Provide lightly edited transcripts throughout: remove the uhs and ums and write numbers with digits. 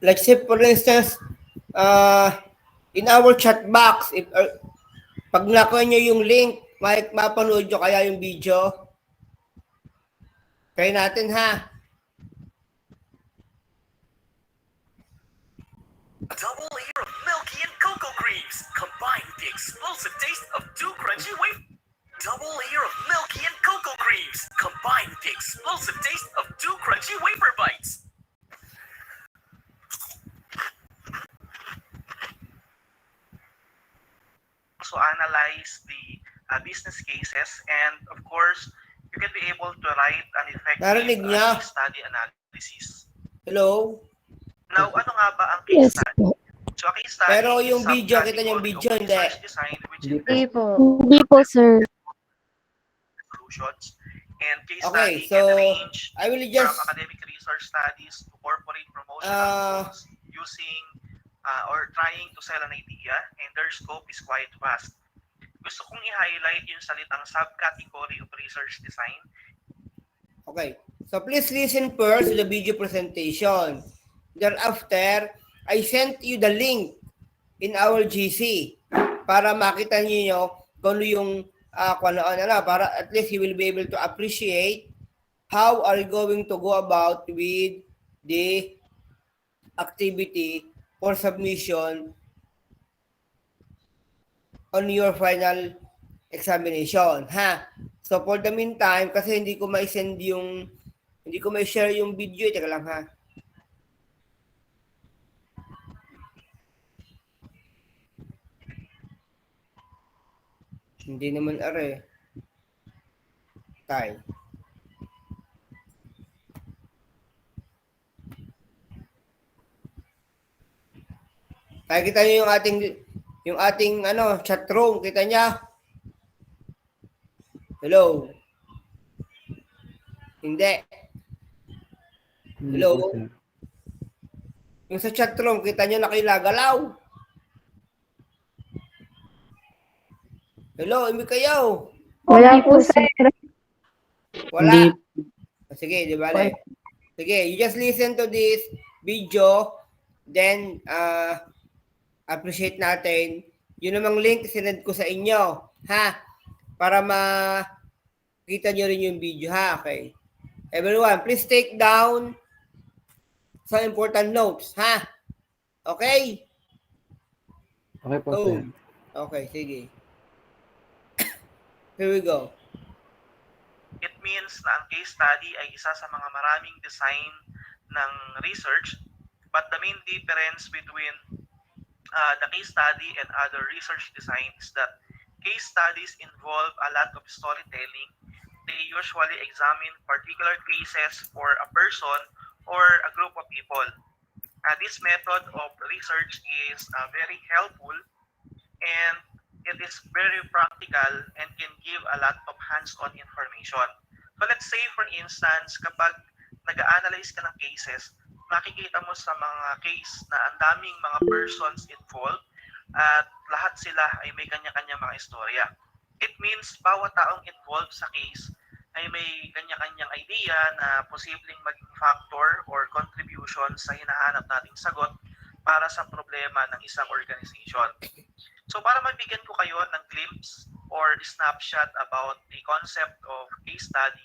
Like say for instance, in our chat box, if pag nakuha nyo yung link, mapanood nyo kaya yung video. Try natin ha. Double layer of milky and cocoa creams combined with the explosive taste of 2 crunchy wafers. Double layer of milky and cocoa creams combined with the explosive taste of 2 crunchy wafer bites. So analyze the business cases, and of course, you can be able to write an effective case study analysis. Hello? Now, ano nga ba ang case study? So, a case study Pero is yung video, kita niyo yung subcategory video, of hindi. research design which Hindi po. Hindi po, sir. solutions. And case Okay, study so can range I will just from academic research studies to corporate promotional tools using or trying to sell an idea, and their scope is quite vast. Gusto kong i-highlight yung salitang subcategory of research design. okay. So please listen first to the video presentation. Thereafter, I sent you the link in our GC para makita niyo kung ano yung para at least you will be able to appreciate how are you going to go about with the activity for submission on your final examination, ha? So for the meantime, kasi hindi ko ma-share yung video, teka lang ha. Hindi naman tayo. Tayo kita niyo yung ating chat room, kita niya? Hello? Hindi. Hello? Yung sa chat room, kita niyo nakilagalaw? Hello, imi kayo? Wala po, sir. Wala. Sige, di ba? Sige, you just listen to this video, then appreciate natin. Yun namang link, sinend ko sa inyo, ha? Para makita nyo rin yung video, ha? Okay. Everyone, please take down some important notes, ha? Okay? Okay po, sir. Okay, sige. Here we go. It means na ang case study ay isa sa mga maraming design ng research, but the main difference between the case study and other research designs that case studies involve a lot of storytelling. They usually examine particular cases for a person or a group of people. This method of research is very helpful, and it is very practical and can give a lot of hands-on information. So let's say for instance, kapag nag-analyze ka ng cases, makikita mo sa mga case na ang daming mga persons involved at lahat sila ay may kanya-kanya mga istorya. It means bawat taong involved sa case ay may kanya-kanyang idea na posibleng maging factor or contribution sa hinahanap nating sagot para sa problema ng isang organization. So para mabigyan ko kayo ng glimpse or snapshot about the concept of case study,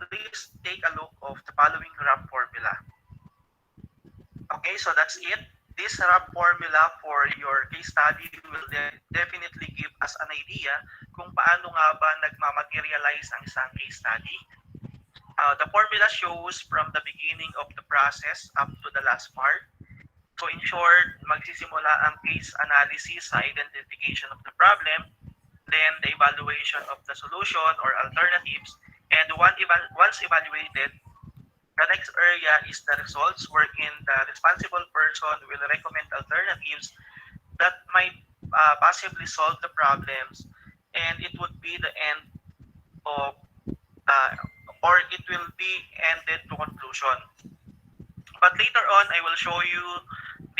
please take a look of the following rough formula. Okay, so that's it. This rough formula for your case study will definitely give us an idea kung paano nga ba nagmamaterialize ang isang case study. The formula shows from the beginning of the process up to the last part. So in short, magsisimula ang case analysis sa identification of the problem, then the evaluation of the solution or alternatives, and once evaluated, the next area is the results, wherein the responsible person will recommend alternatives that might possibly solve the problems, and it would be the end of, or it will be ended to conclusion. But later on, I will show you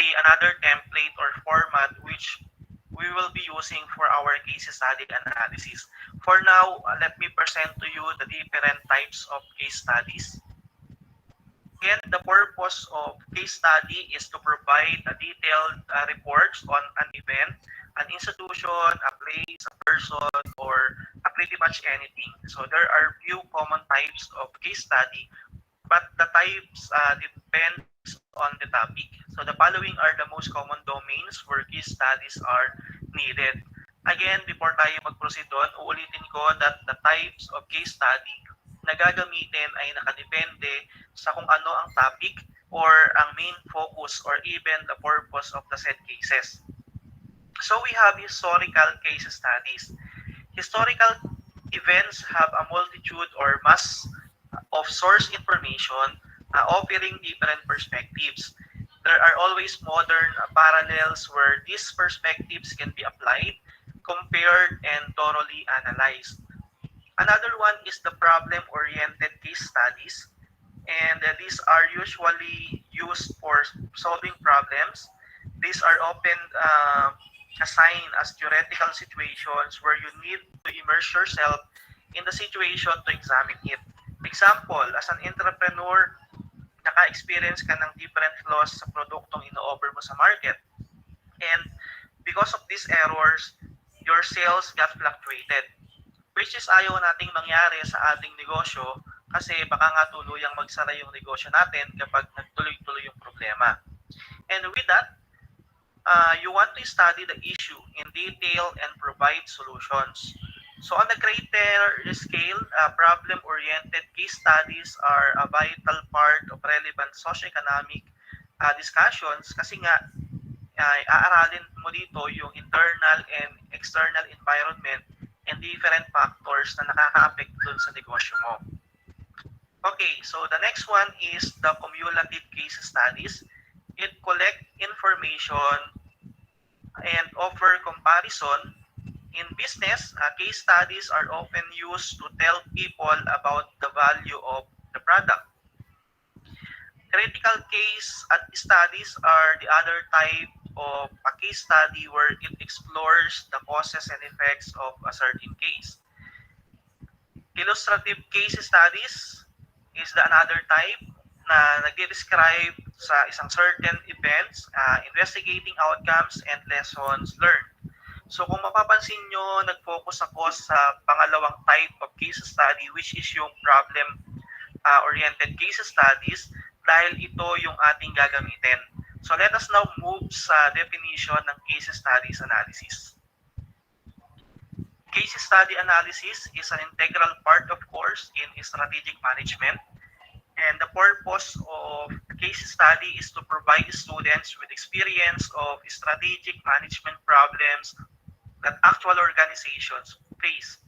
another template or format which we will be using for our case study analysis. For now, let me present to you the different types of case studies. Again, the purpose of case study is to provide a detailed reports on an event, an institution, a place, a person, or pretty much anything. So there are few common types of case study, but the types depends on the topic. So the following are the most common domains where case studies are needed. Again, before tayo mag-proceed doon, uulitin ko that the types of case study na gagamitin ay nakadepende sa kung ano ang topic or ang main focus or even the purpose of the said cases. So we have historical case studies. Historical events have a multitude or mass of source information offering different perspectives. There are always modern parallels where these perspectives can be applied, compared, and thoroughly analyzed. Another one is the problem-oriented case studies, and these are usually used for solving problems. These are often assigned as theoretical situations where you need to immerse yourself in the situation to examine it. Example, as an entrepreneur, naka-experience ka ng different flaws sa produktong ino-offer mo sa market. And because of these errors, your sales got fluctuated. Which is ayaw nating mangyari sa ating negosyo kasi baka nga tuluyang magsara yung negosyo natin kapag nagtuloy-tuloy yung problema. And with that, you want to study the issue in detail and provide solutions. So on a greater scale, problem-oriented case studies are a vital part of relevant socioeconomic discussions kasi nga aaralin mo dito yung internal and external environment and different factors na nakaka-affect dun sa negosyo mo. Okay, so the next one is the cumulative case studies. It collect information and offer comparison. In business, case studies are often used to tell people about the value of the product. Critical case studies are the other type of a case study where it explores the causes and effects of a certain case. Illustrative case studies is the another type na nagde-describe sa isang certain events, investigating outcomes and lessons learned. So kung mapapansin nyo, nag-focus ako sa pangalawang type of case study which is yung problem-oriented case studies dahil ito yung ating gagamitin. So let us now move sa definition ng case studies analysis. Case study analysis is an integral part, of course, in strategic management. And the purpose of case study is to provide students with experience of strategic management problems that actual organizations face.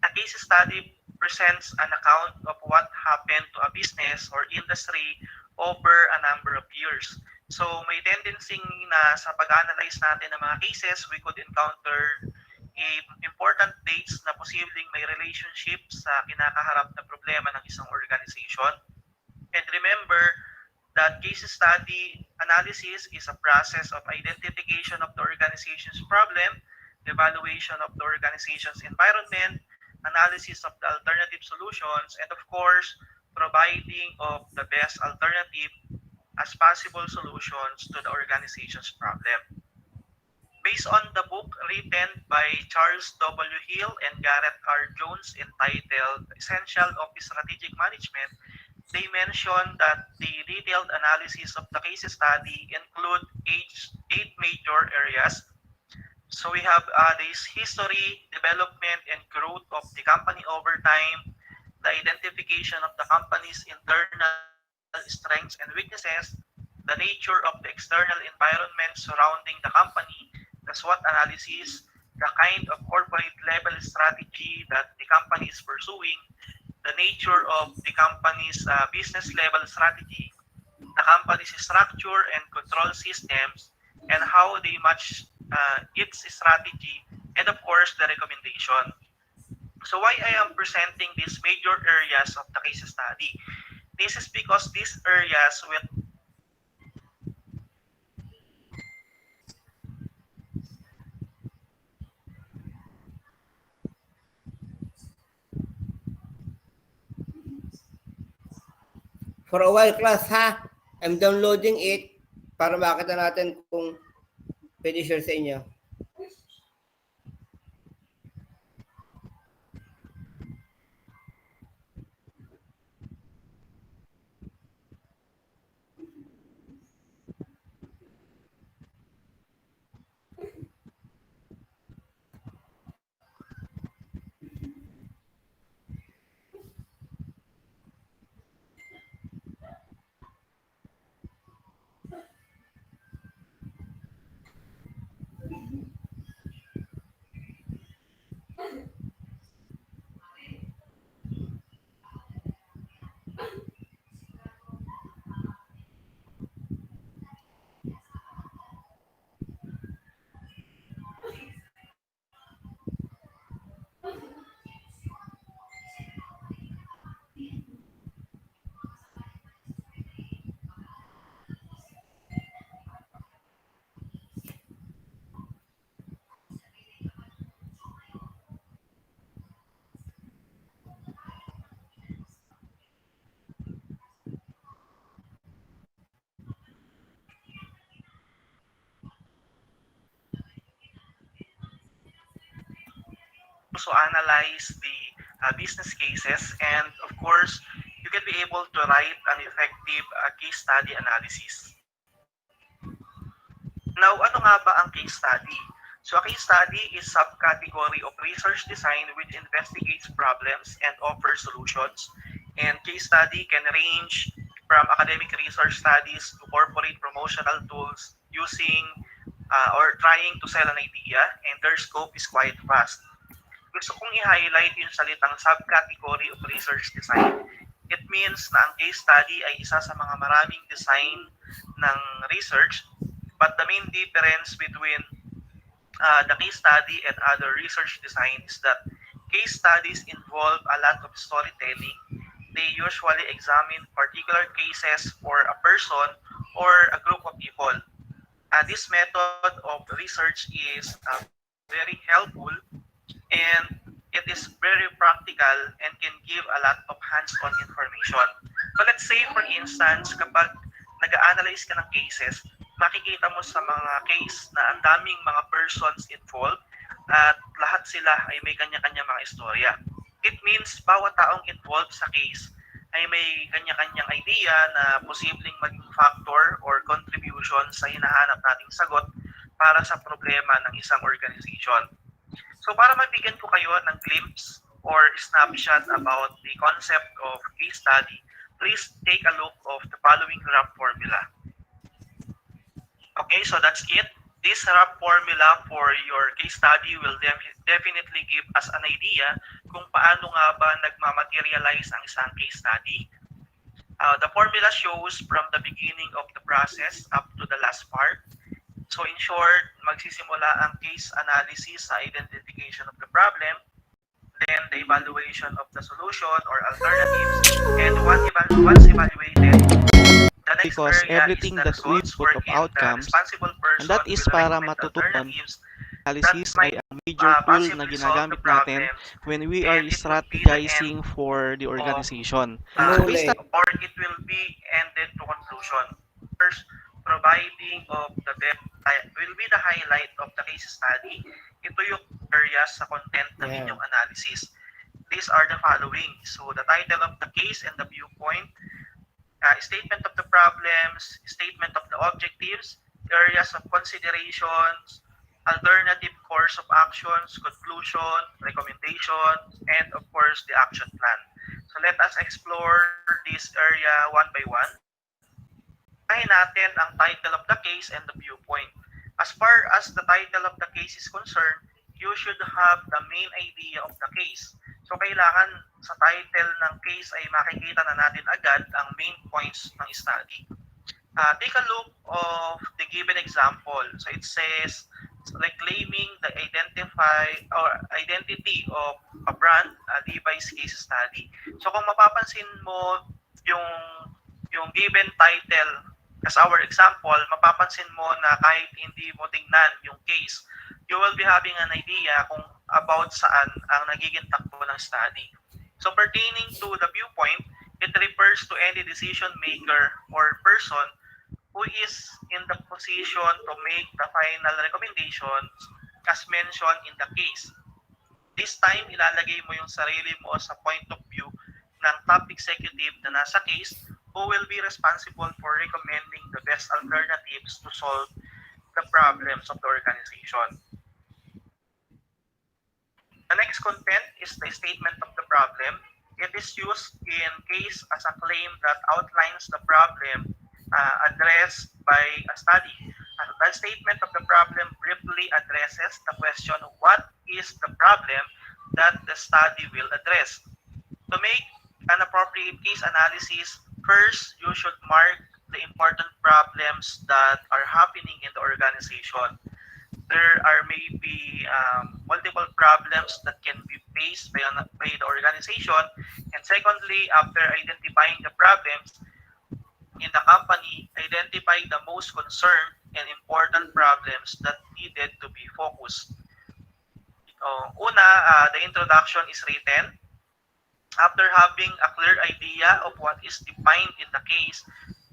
A case study presents an account of what happened to a business or industry over a number of years. So may tendency na sa pag-analyze natin ng mga cases, we could encounter important dates na posibleng may relationship sa kinakaharap na problema ng isang organization. And remember that case study analysis is a process of identification of the organization's problem, evaluation of the organization's environment, analysis of the alternative solutions, and of course, providing of the best alternative as possible solutions to the organization's problem. Based on the book written by Charles W. Hill and Garrett R. Jones entitled Essential of Strategic Management, they mention that the detailed analysis of the case study include 8 major areas. So we have this history, development, and growth of the company over time, the identification of the company's internal strengths and weaknesses, the nature of the external environment surrounding the company, the SWOT analysis, the kind of corporate level strategy that the company is pursuing, the nature of the company's business level strategy, the company's structure and control systems, and how they match its strategy, and of course, the recommendation. So why I am presenting these major areas of the case study? This is because these areas will For a while, class, ha? I'm downloading it para makita natin kung pwede share sa inyo. Also analyze the business cases, and of course, you can be able to write an effective case study analysis. Now, ano nga ba ang case study? So, a case study is subcategory of research design which investigates problems and offers solutions. And case study can range from academic research studies to corporate promotional tools using or trying to sell an idea, and their scope is quite vast. Gusto kong i-highlight yung salitang subcategory of research design. It means na ang case study ay isa sa mga maraming design ng research, but the main difference between the case study and other research design is that case studies involve a lot of storytelling. They usually examine particular cases for a person or a group of people. This method of research is very helpful, and it is very practical and can give a lot of hands-on information. So let's say for instance, kapag nag-analyze ka ng cases, makikita mo sa mga case na ang daming mga persons involved at lahat sila ay may kanya-kanya mga istorya. It means bawat taong involved sa case ay may kanya-kanyang idea na posibleng maging factor or contribution sa hinahanap nating sagot para sa problema ng isang organization. So para mabigyan ko kayo ng glimpse or snapshot about the concept of case study, please take a look of the following rough formula. Okay, so that's it. This rough formula for your case study will definitely give us an idea kung paano nga ba nagmamaterialize ang isang case study. The formula shows from the beginning of the process up to the last part. So in short, magsisimula ang case analysis sa identification of the problem, then the evaluation of the solution or alternatives, and once evaluated, the next because area everything is the that we results put of wherein the outcomes, responsible person and that is will para recommend matutunan, alternatives analysis that might ay ang major tool na possibly solve the ginagamit natin problem, when we are and it would be the end strategizing for the organization. So Huli. or it will be ended to conclusion. First, providing of the will be the highlight of the case study. Ito yung areas sa content ng Yeah. inyong analysis. These are the following. So the title of the case and the viewpoint, statement of the problems, statement of the objectives, areas of considerations, alternative course of actions, conclusion, recommendations, and of course the action plan. So let us explore this area one by one. Unahin natin ang title of the case and the viewpoint. As far as the title of the case is concerned, you should have the main idea of the case. So kailangan sa title ng case ay makikita na natin agad ang main points ng study. Take a look of the given example. So it says, like claiming the identity of a brand, Levi's case study. So kung mapapansin mo yung given title as our example, mapapansin mo na kahit hindi mo tingnan yung case, you will be having an idea kung about saan ang nagiging takbo ng study. So pertaining to the viewpoint, It refers to any decision maker or person who is in the position to make the final recommendations as mentioned in the case. This time, ilalagay mo yung sarili mo sa point of view ng top executive na nasa case who will be responsible for recommending the best alternatives to solve the problems of the organization. The next content is the statement of the problem. It is used in case as a claim that outlines the problem addressed by a study. The statement of the problem briefly addresses the question, what is the problem that the study will address? To make an appropriate case analysis, first you should mark the important problems that are happening in the organization. There are maybe multiple problems that can be faced by the organization. And secondly, after identifying the problems in the company, identify the most concerned and important problems that needed to be focused. The introduction is written. After having a clear idea of what is defined in the case,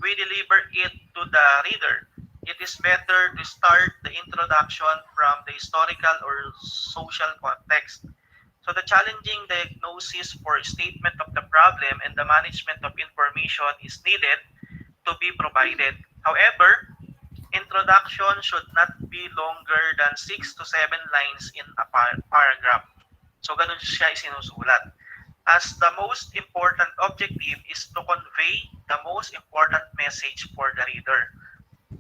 we deliver it to the reader. It is better to start the introduction from the historical or social context. So the challenging diagnosis for statement of the problem and the management of information is needed to be provided. However, introduction should not be longer than 6 to 7 lines in a paragraph. So ganun siya isinusulat. As the most important objective is to convey the most important message for the reader.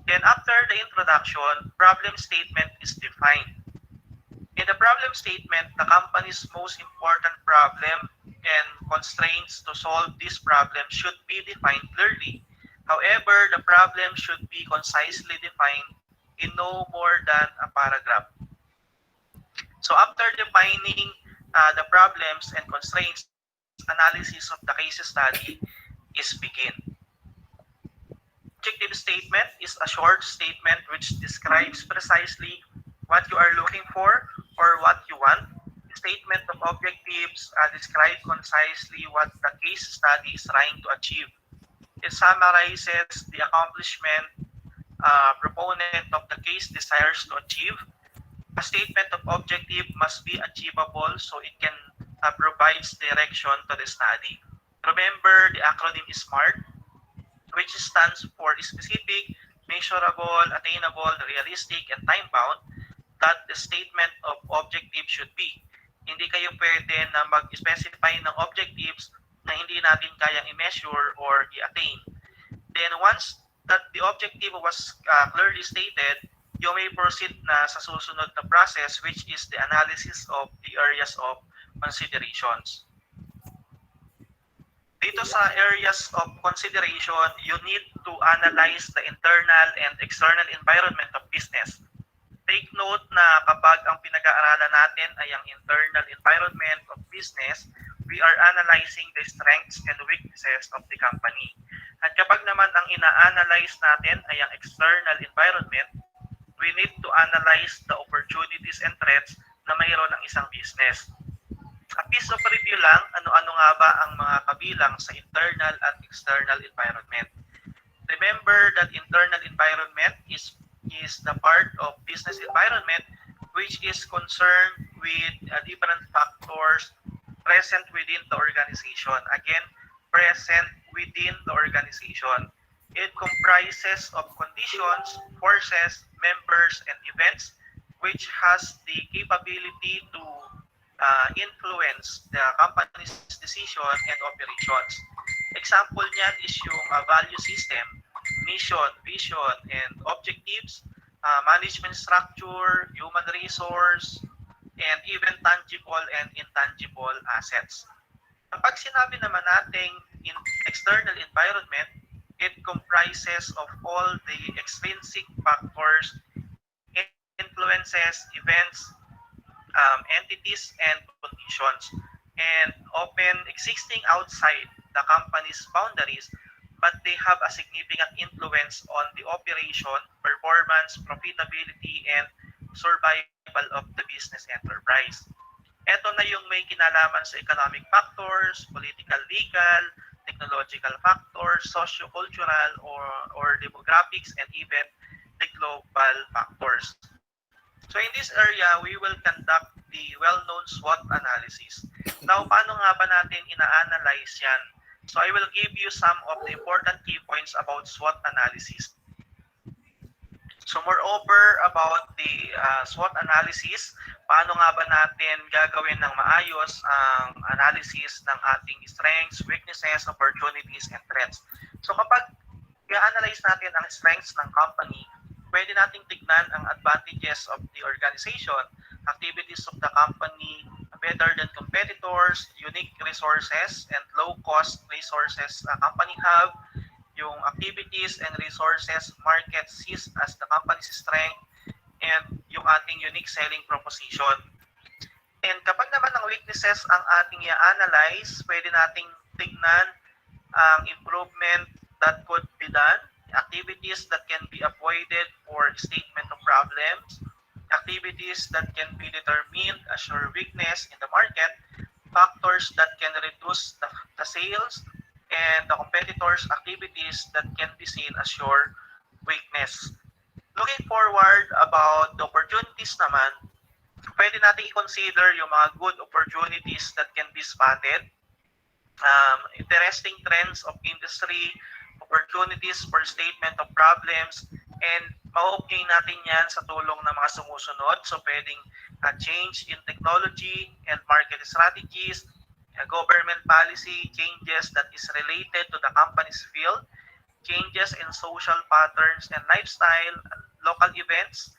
Then after the introduction, problem statement is defined. In the problem statement, the company's most important problem and constraints to solve this problem should be defined clearly. However, the problem should be concisely defined in no more than a paragraph. So after defining the problems and constraints, analysis of the case study is begin. Objective statement is a short statement which describes precisely what you are looking for or what you want. Statement of objectives describe concisely what the case study is trying to achieve. It summarizes the accomplishment proponent of the case desires to achieve. A statement of objective must be achievable so it can provides direction to the study. Remember, the acronym is SMART, which stands for specific, measurable, attainable, realistic, and time-bound, that the statement of objective should be. Hindi kayo pwede na mag-specify ng objectives na hindi natin kayang i-measure or i-attain. Then once that the objective was clearly stated, you may proceed na sa susunod na process, which is the analysis of the areas of considerations. Dito sa areas of consideration, you need to analyze the internal and external environment of business. Take note na kapag ang pinag-aaralan natin ay ang internal environment of business, we are analyzing the strengths and weaknesses of the company. At kapag naman ang ina-analyze natin ay ang external environment, we need to analyze the opportunities and threats na mayroon ng isang business. A piece of review lang, ano-ano nga ba ang mga kabilang sa internal at external environment. Remember that internal environment is the part of business environment which is concerned with different factors present within the organization. Again, present within the organization. It comprises of conditions, forces, members, and events which has the capability to influence the company's decision and operations. Example niyan is yung value system, mission, vision, and objectives, management structure, human resource, and even tangible and intangible assets. Kapag sinabi naman nating in external environment, it comprises of all the extrinsic factors, influences, events, entities, and conditions, and often existing outside the company's boundaries, but they have a significant influence on the operation, performance, profitability, and survival of the business enterprise. Ito na yung may kinalaman sa economic factors, political, legal, technological factors, socio-cultural or demographics, and even the global factors. So in this area, we will conduct the well-known SWOT analysis. Now, paano nga ba natin ina-analyze yan? So I will give you some of the important key points about SWOT analysis. So moreover about the SWOT analysis, paano nga ba natin gagawin ng maayos ang analysis ng ating strengths, weaknesses, opportunities, and threats. So kapag i-analyze natin ang strengths ng company, pwede nating tignan ang advantages of the organization, activities of the company, better than competitors, unique resources, and low-cost resources the company have, yung activities and resources market sees as the company's strength, and yung ating unique selling proposition. And kapag naman ang weaknesses ang ating i-analyze, pwede nating tignan ang improvement that could be done, activities that can be avoided for statement of problems, activities that can be determined as your weakness in the market, factors that can reduce the sales, and the competitors' activities that can be seen as your weakness. Looking forward about the opportunities naman, pwede natin i-consider yung mga good opportunities that can be spotted, interesting trends of industry, opportunities for statement of problems, and ma-obtain natin yan sa tulong ng mga sumusunod. So pwedeng change in technology and market strategies, government policy changes that is related to the company's field, changes in social patterns and lifestyle, local events,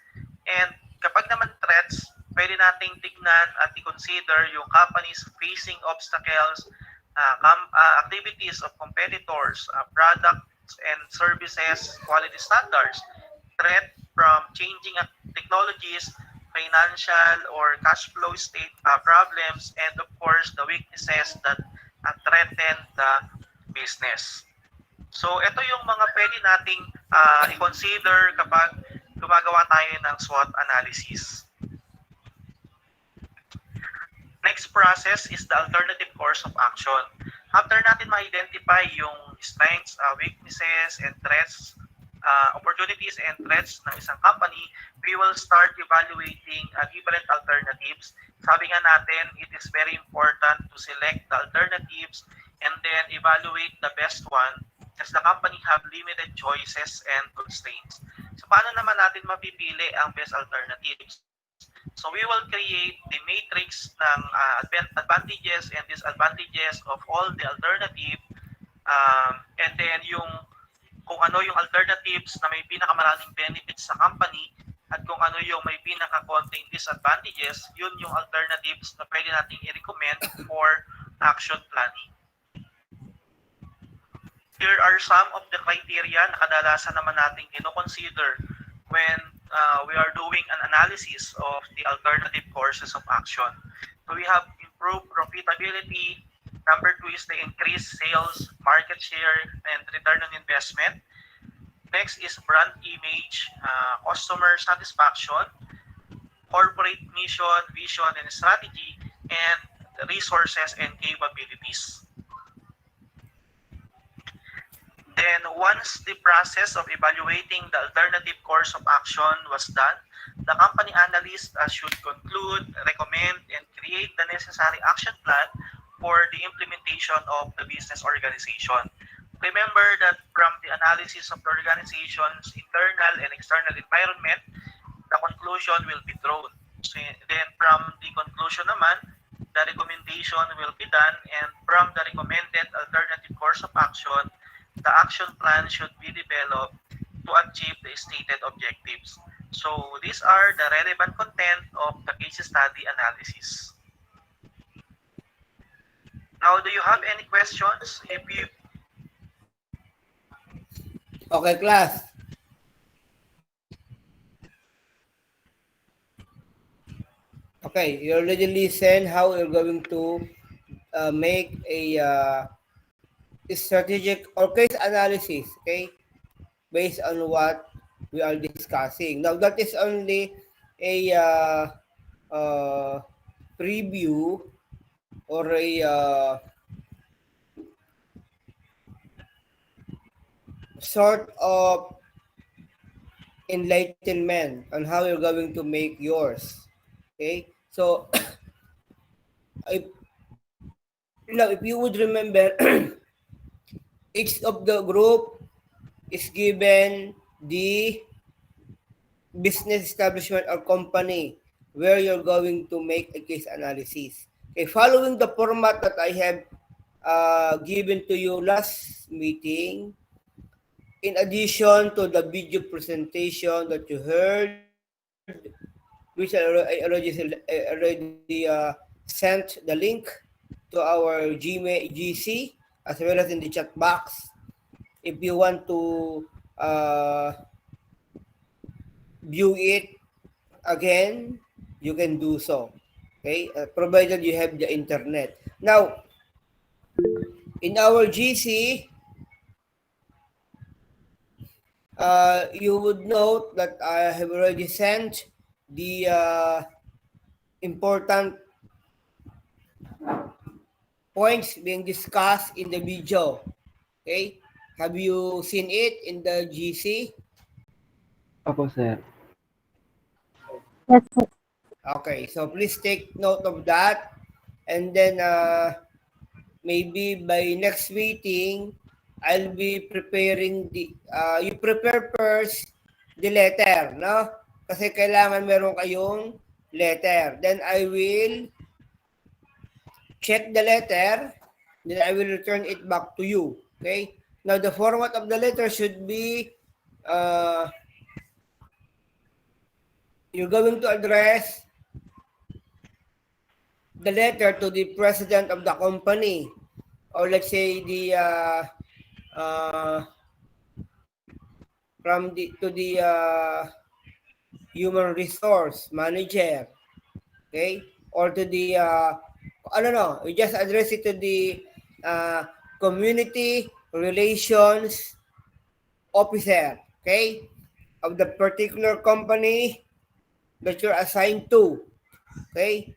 and kapag naman threats, pwede nating tignan at i-consider yung companies facing obstacles, activities of competitors, products and services, quality standards, threat from changing technologies, financial or cash flow state problems, and of course, the weaknesses that threaten the business. So, ito yung mga pwede nating i-consider kapag gumagawa tayo ng SWOT analysis. Next process is the alternative course of action. After natin ma-identify yung strengths, weaknesses, and threats, opportunities and threats ng isang company, we will start evaluating different alternatives. Sabi nga natin, it is very important to select the alternatives and then evaluate the best one as the company have limited choices and constraints. So paano naman natin mapipili ang best alternatives? So we will create the matrix ng advantages and disadvantages of all the alternative, and then yung kung ano yung alternatives na may pinakamaraming benefits sa company at kung ano yung may pinaka-konting disadvantages, yun yung alternatives na pwede nating i-recommend for action planning. Here are some of the criteria na kadalasan naman nating ino-consider when we are doing an analysis of the alternative courses of action. So we have improved profitability. Number 2 is the increased sales, market share, and return on investment. Next is brand image, customer satisfaction, corporate mission, vision, and strategy, and resources and capabilities. Then once the process of evaluating the alternative course of action was done, the company analyst should conclude, recommend, and create the necessary action plan for the implementation of the business organization. Remember that from the analysis of the organization's internal and external environment, the conclusion will be drawn. So then from the conclusion naman, the recommendation will be done, and from the recommended alternative course of action, the action plan should be developed to achieve the stated objectives. So these are the relevant content of the case study analysis. Now, do you have any questions? Okay, class. Okay, you already listen how you're going to make a strategic or case analysis, okay, based on what we are discussing. Now, that is only a preview or a sort of enlightenment on how you're going to make yours. Okay? So, if you would remember, each of the group is given the business establishment or company where you're going to make a case analysis. Okay, following the format that I have given to you last meeting, in addition to the video presentation that you heard, which I already sent the link to our Gmail GC as well as in the chat box. If you want to view it again, you can do so. Okay, provided you have the internet. Now, in our GC, you would note that I have already sent the important points being discussed in the video. Okay, have you seen it in the GC? Opo, sir. Yes po. Okay, so please take note of that, and then maybe by next meeting, I'll be preparing you prepare first the letter, no? Kasi kailangan meron kayong letter. Then I will check the letter, then I will return it back to you. Okay? Now, the format of the letter should be, you're going to address the letter to the president of the company, or let's say the uh, from the to the human resource manager, okay, or to the I don't know, you just address it to the uh, community relations officer, okay, of the particular company that you're assigned to, okay,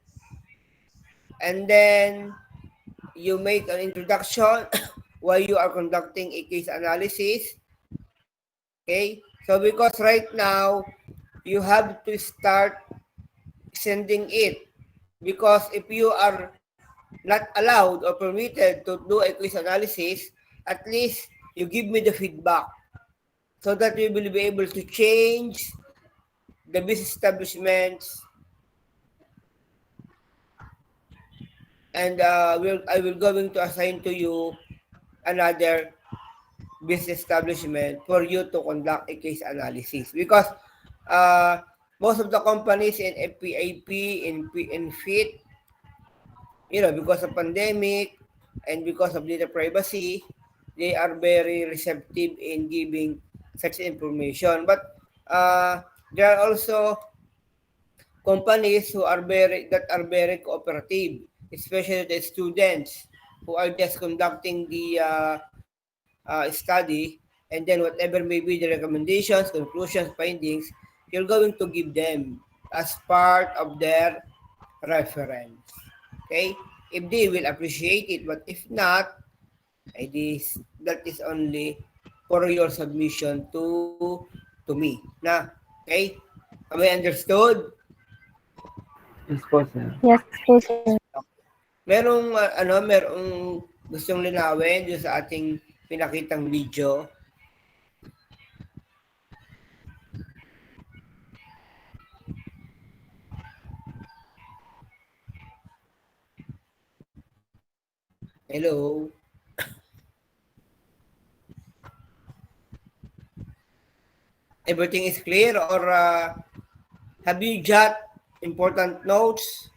and then you make an introduction why you are conducting a case analysis. Okay, so because right now you have to start sending it, because if you are not allowed or permitted to do a quiz analysis, at least you give me the feedback so that we will be able to change the business establishments, and I will going to assign to you another business establishment for you to conduct a case analysis, because uh, most of the companies in FPIP, in FIT, because of pandemic and because of data privacy, they are very receptive in giving such information. But there are also companies that are very cooperative, especially the students who are just conducting the study, and then whatever may be the recommendations, conclusions, findings, you're going to give them as part of their reference. Okay? If they will appreciate it, but if not, that is only for your submission to me. Na? Okay? Am I understood? Yes po, sir. Yes po, sir. Merong gustong linawin dun sa ating pinakitang video. Hello? Everything is clear, or have you jot important notes?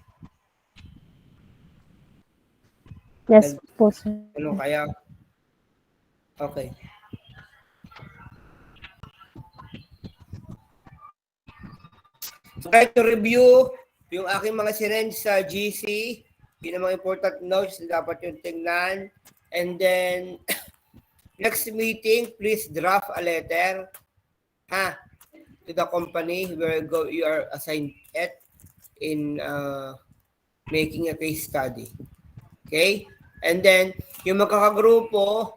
Yes po, sir. Ano kaya? Okay. So, try to review yung aking mga sinend sa GC. Yun ang mga important notes na dapat yung tingnan. And then, next meeting, please draft a letter to the company where you are assigned at in making a case study. Okay? And then, yung magkakagrupo,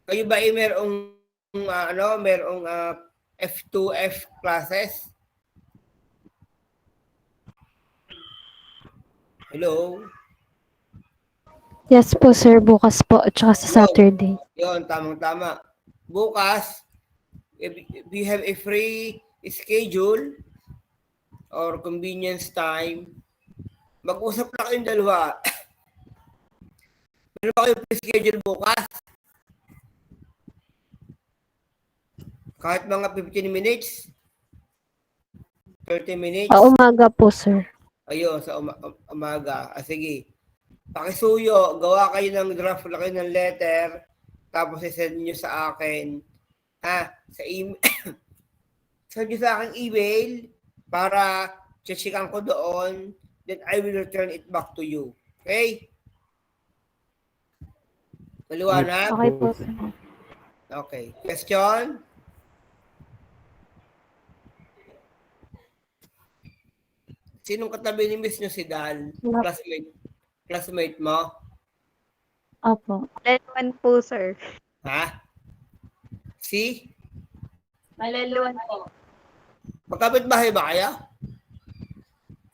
kayo ba ay merong merong F2F classes? Hello? Yes po, sir. Bukas po at saka sa Saturday. Yun, tamang-tama. Bukas, if you have a free schedule or convenience time, mag-usap na kayong dalawa. Meron ba kayong free schedule bukas? Kahit mga 15 minutes? 30 minutes? Umaga po, sir. Ayun, sa umaga. Sige. Pakisuyo, gawa kayo ng draft na kayo ng letter, tapos isend nyo sa akin. Sa email. Send nyo sa akin email para checkan ko doon. Then I will return it back to you. Okay? Maliwanag? Okay po, sir. Okay. Question? Sinong katabi ni Miss nyo si Dal? Classmate mo? Opo. Malalawan po, sir. Ha? Si? Malalawan po. Magkapit bahay ba kayo?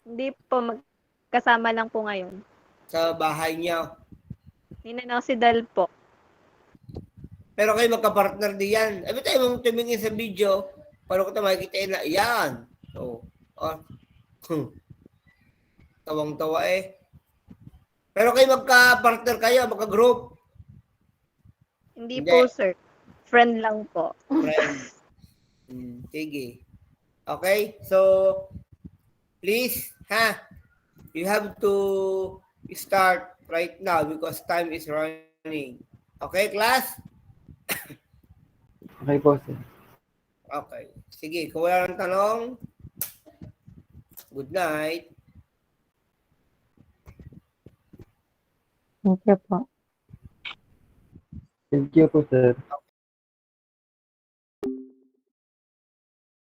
Hindi po, magkasama lang po ngayon. Sa bahay niyo? Ninanaw si Dal po. Pero kayo magka-partner din yan. Every time mong tumingin sa video, paano ko ito makikita na, yan. So, tawang-tawa eh. Pero kayo magka-partner kayo, magka-group. Hindi Hindi. po, sir. Friend lang po. Friend. Sige. Okay? So, please, you have to start right now because time is running. Okay, class? Okay po, sir. Okay. Sige, kung wala ng tanong, good night. Thank you po. Thank you po, sir.